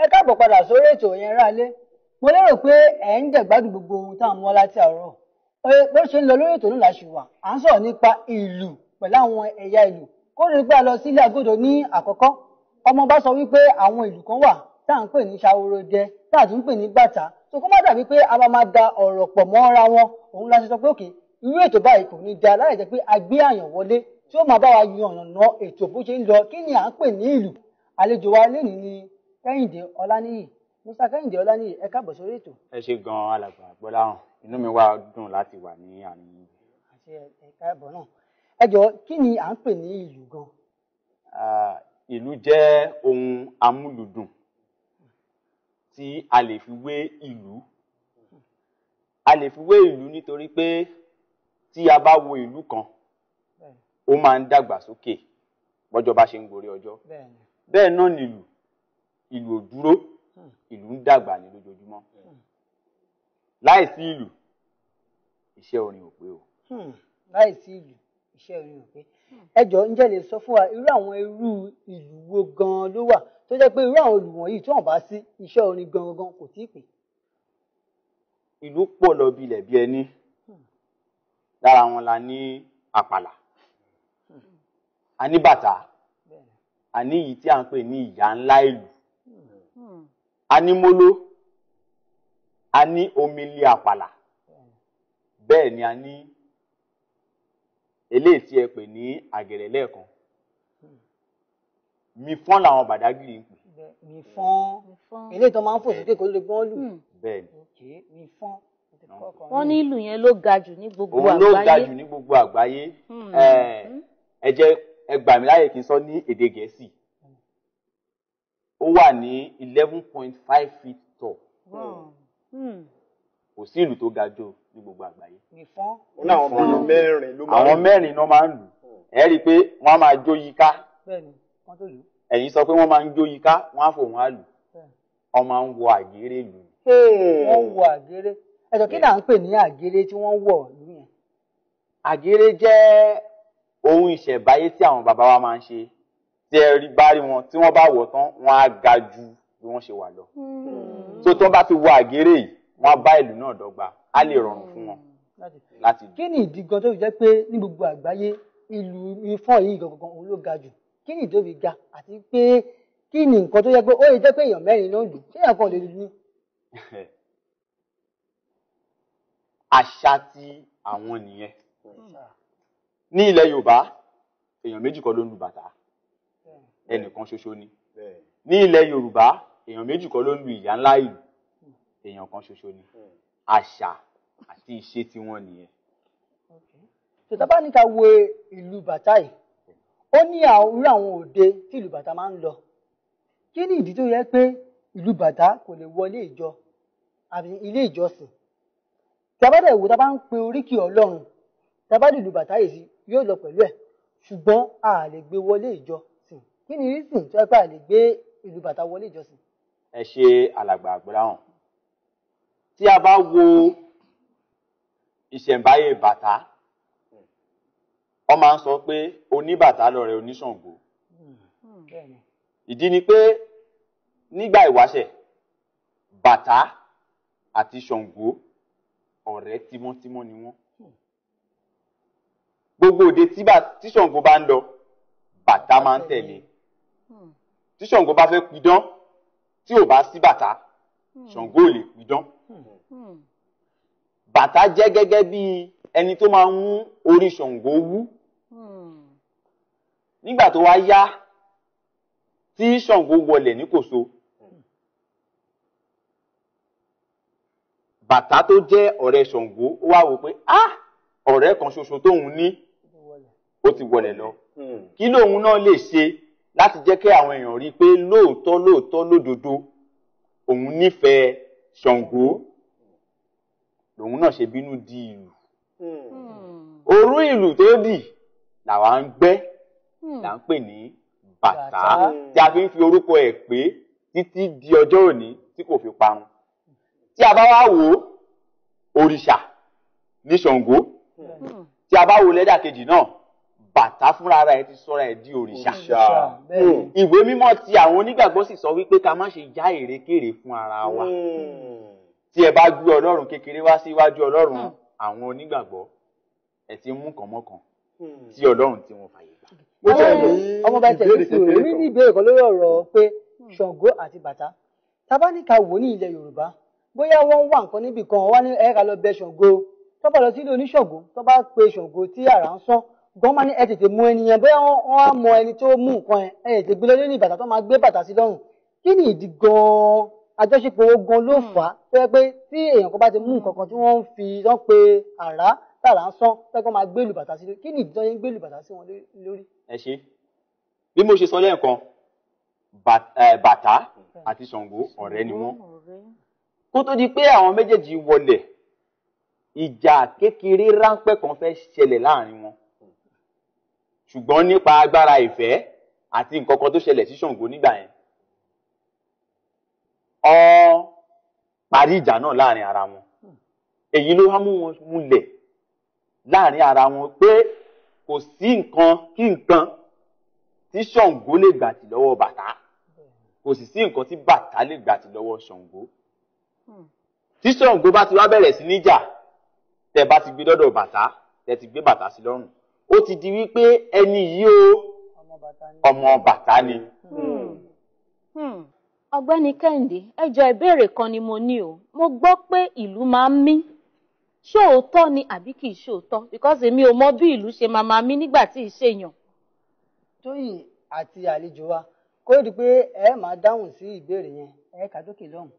Ẹ káàbọ̀ padà sórí ètò yẹn rálé. Mo lérò pé ẹ̀ ń jẹ̀gbádùn gbogbo ohun tá à ń mú láti àárọ̀. Bó ṣe ń lọ lórí ètò náà láṣù wà. À ń sọ̀rọ̀ nípa ìlù pẹ̀lú àwọn ẹ̀yà ìlù. Kó rí pé a lọ sí ilé agodo ní àkọ́kọ́. Ọmọ bá sọ wípé àwọn ìlù kan wà tá à ń pè ní ṣaworodẹ, tá à tún pè ní bàtà. So kó má dàbí pé a máa da ọ̀rọ̀ pọ̀ mọ́ra wọn. Òun la ṣe sọ pé òkè irú ètò báyìí kò ní da láì jẹ́ pé a gbé àyàn wọlé tí ó máa bá wa yànnàná ètò bó ṣe ń lọ. Kí ni à ń pè ní ìlù? Àlejò wa lénìí ni Kẹ́hìndé Ọláníyì. Mr. Kẹ́hìndé Ọláníyì, ẹ káàbọ̀ sórí ètò. Ẹ ṣé gan-an alàgbà Gbọ́láhàn. Inú mi wá dùn láti wà ní àárín yín. Àti ẹ káàbọ̀ náà. Ẹ jọ̀ọ́, kí ni à ń pè ní ìlù gan? Ìlù jẹ́ ohun amúlùdùn tí a lè fi wé ìlú. A lè fi wé ìlú nítorí pé tí a bá wo ìlú kan, ó máa ń dàgbà sókè bọ́jọ́ bá ṣe ń gorí ọjọ́. Bẹ́ẹ̀ náà nìlù. Ìlù ò dúró, ìlú ń dàgbà ní lójoojúmọ́. Láìsí ìlù, iṣẹ́ orin ò pé o. Láìsí ìlù, iṣẹ́ orin ò pé. Ẹ jọ̀ọ́, ǹjẹ́ lè sọ fún wa irú àwọn ìlù wo gan-an ló wà tó jẹ́ pé irú àwọn ìlù wọ̀nyí tí wọ́n bá sí iṣẹ́ orin gangan kò tíì pé? Ìlù pọ̀ lọ bilẹ̀ bí ẹni. Lára wọn la ní àpàlà, a ní bàtà, a ní èyí tí à ń pè ní ìyá ńlá ìlù, a ní móló, a ní omele àpàlà, bẹ́ẹ̀ ni a ní eléyìí tí ẹ pè ní àgẹ̀rẹ̀ lẹ́ẹ̀kan. Mifọ́n làwọn Bàdágìrì ń pè. Mifọ́n. Eléyìí tó máa ń fò sókè kó lè gbọ́n lù. Bẹ́ẹ̀ni. Mifọ́n. Wọ́n ní ìlù yẹn ló ga jù ní gbogbo àgbáyé. Òun ló ga jù ní gbogbo àgbáyé. Ẹ jẹ́ ẹ gbà mí láyè kí n sọ ní èdè Gẹ̀ẹ́sì. Ó wà ní 11.5 feet tall. Kò sí ìlù tó ga jù ní gbogbo àgbáyé. Mifọ́n. Ó ní àwọn ọmọ mẹ́rin ló máa ń lù. Àwọn mẹ́rin náà máa ń lù. Ẹ rí i pé wọ́n á máa jó yíká. Bẹ́ẹ̀ni, wọ́n tó lù. Ẹ̀yin sọ pé wọ́n máa ń jó yíká, wọ́n á fò wọ́n á lù. Wọ́n máa ń wọ àgéré lù. Wọ́n wọ àgéré. Ẹ jọ̀ọ́, kí là ń pè ní àgéré tí wọ́n wọ̀ lù yẹn? Àgéré jẹ́ ohun ìṣẹ̀báyé tí àwọn bàbá wa máa ń ṣe. Tí ẹ rí bá rí wọn, tí wọ́n bá wọ̀ tán, wọ́n á ga ju bí wọ́n ṣe wà lọ. So tí wọ́n bá fi wọ àgéré yìí, wọ́n á bá ìlú náà dọ́gba. Á lè rọrùn fún wọn láti lù. Kí ni ìdí gan tó fi jẹ́ pé ní gbogbo àgbáyé ìlù Mifọ́n yìí gangan òun ló ga jù? Kí ni ìdí tó fi ga? Àti pé kí ni nǹkan tó jẹ́ pé ó lè jẹ́ pé èèyàn mẹ́rin ló ń lù? Ṣé èèyàn kan lè lù ní? Àṣà tí àwọn nìyẹn. Ní ilẹ̀ Yorùbá, èèyàn méjì kọ́ ló ń lu bàtà. Ẹnìkan ṣoṣo ni. Ní ilẹ̀ Yorùbá, èèyàn méjì kọ́ ló ń lu ìyá ńlá ìlù. Èèyàn kan ṣoṣo ni. Àṣà àti ìṣe tí wọ́n nìyẹn. Tá bá ní ká wo ìlù bàtà yìí, ó ní irú àwọn òde tí ìlù bàtà máa ń lọ. Kí ni ìdí tó yẹ pé ìlù bàtà kò lè wọlé ìjọ àbí ilé ìjọsìn? Tá bá dẹ̀ wò, tá bá ń pe oríkì Ọlọ́run, tá bá dìlù bàtà yìí sí yóò lọ pẹ̀lú ẹ̀, ṣùgbọ́n a lè gbé wọlé ìjọsìn. Kí ni reason tó yẹ pé a lè gbé ìlù bàtà wọlé ìjọsìn? Ẹ ṣe alàgbà Gbọ́láhàn. Tí a bá wo ìṣẹ̀ǹbáyé bàtà, wọ́n máa ń sọ pé oníbàtà lọ̀rẹ́ oníṣàngó. Ìdí ni pé nígbà ìwáṣẹ̀, bàtà àti Ṣàngó ọ̀rẹ́ tímọ́tímọ́ ni wọ́n. Gbogbo òde tí Ṣàngó bá ń lọ, bàtà máa ń tẹ̀lé. Tí Ṣàngó bá fẹ́ pidán, tí ò bá sí bàtà, Ṣàngó ò lè pidán. Bàtà jẹ́ gẹ́gẹ́ bí ẹni tó máa ń mú orí Ṣàngó wú. Nígbà tó wá yá tí Ṣàngó wọlẹ̀ ní Kòso, bàtà tó jẹ́ ọ̀rẹ́ Ṣàngó ó wá wò pé ọ̀rẹ́ kan ṣoṣo tóun ní ó ti wọlẹ̀ lọ. Kí lòun náà lè ṣe láti jẹ́ kí àwọn èèyàn rí i pé lóòótọ́ lódodo òun nífẹ̀ẹ́ Ṣàngó, lòun náà ṣe bínú di ìlù. Orú ìlù tó dì làwa ń gbẹ́, là ń pè ní bàtà, tí a fi ń fi orúkọ ẹ̀ pé títí di ọjọ́ òní tí kò fi parun. Tí a bá wá wo òrìṣà ní Ṣàngó, tí a bá wo lẹ́dà kejì náà, Bàtá fúnra rẹ̀ ti sọra ẹ̀ di òrìṣà. Bẹ́ẹ̀ni. Ìwé mímọ́ ti àwọn onígbàgbọ́ sì sọ wípé ká má ṣe já èrèkèrè fún ara wa. Tí ẹ bá gbé Ọlọ́run kékeré wá síwájú Ọlọ́run àwọn onígbàgbọ́, ẹ ti mú kàn mọ́kàn tí Ọlọ́run tí wọ́n fàyè gbà. Ọmọ bá tẹ̀lé sí òwe ní ìbéèrè kan lórí ọ̀rọ̀ pé Ṣàngó àti Bàtá. Tábà ní ká wò ní ilẹ̀ Yorùbá, bóyá wọ́n wà nǹkan níbì kan, wọ́n ní ẹ̀ka lọ bẹ Ṣàngó. Tó bá lọ sí ilé oníṣàngó, tó bá pe Ṣàngó tí àrá ń sán, gan máa ní ẹ tètè mú ẹni yẹn, bóyá wọ́n á mọ ẹni tó mú nǹkan yẹn, ẹ tètè gbé lọ ní bàtà tó máa gbé bàtà sí lọ́rùn. Kí ni ìdí gan-an àjọṣepọ̀ owó gan ló fà á? Tó yẹ pé tí èèyàn kan bá ti mú nǹkan kan tí wọ́n ń pe àrá tààrà ń sán, tó yẹ kó máa gbé lù bàtà sí lórí. Kí ni ìdí tó yẹ ń gbé lù bàtà sí wọn lórí? Ẹ ṣé. Bí mo ṣe sọ lẹ́ẹ̀kan, Bàtá àti Ṣàngó ọ̀rẹ́ ni wọ́n. Kó tó di pé àwọn méjèèjì wọlẹ̀, ìjà kékeré ráńpẹ́ kan fẹ́ ṣẹlẹ̀ láàrin wọn. Ṣùgbọ́n nípa agbára ìfẹ́ àti nǹkan kan tó ṣẹlẹ̀ sí Ṣàngó nígbà yẹn, ó parí ìjà náà láàrin ara wọn. Èyí ló wá mú wọn múlẹ̀ láàrin ara wọn pé kò sí nǹkan kí nǹkan tí Ṣàngó lè gbà tì lọ́wọ́ Bàtá, kò sì sí nǹkan tí Bàtá lè gbà tì lọ́wọ́ Ṣàngó. Tí Ṣàngó bá ti wá bẹ̀rẹ̀ sí níjà, tẹ́ bá ti gbé dọ́dọ̀ Bàtá, tẹ́ ti gbé Bàtá sí lọ́rùn, ó ti di wípé ẹni yìí o ọmọ Bàtá ni. Ọ̀gbẹ́ni Kẹ́hìndé, ẹ jọ̀ọ́ ìbéèrè kan ni mo ní o. Mo gbọ́ pé ìlú máa ń mí. Ṣé òótọ́ ni àbí kì í ṣe òótọ́? Because èmi ò mọ bí ìlú ṣe máa mí nígbà tí ì ṣèyàn. Tóyìn àti àlejò wa, kó di pé ẹ máa dáhùn sí ìbéèrè yẹn, ẹ kà dókè lọ́hùn.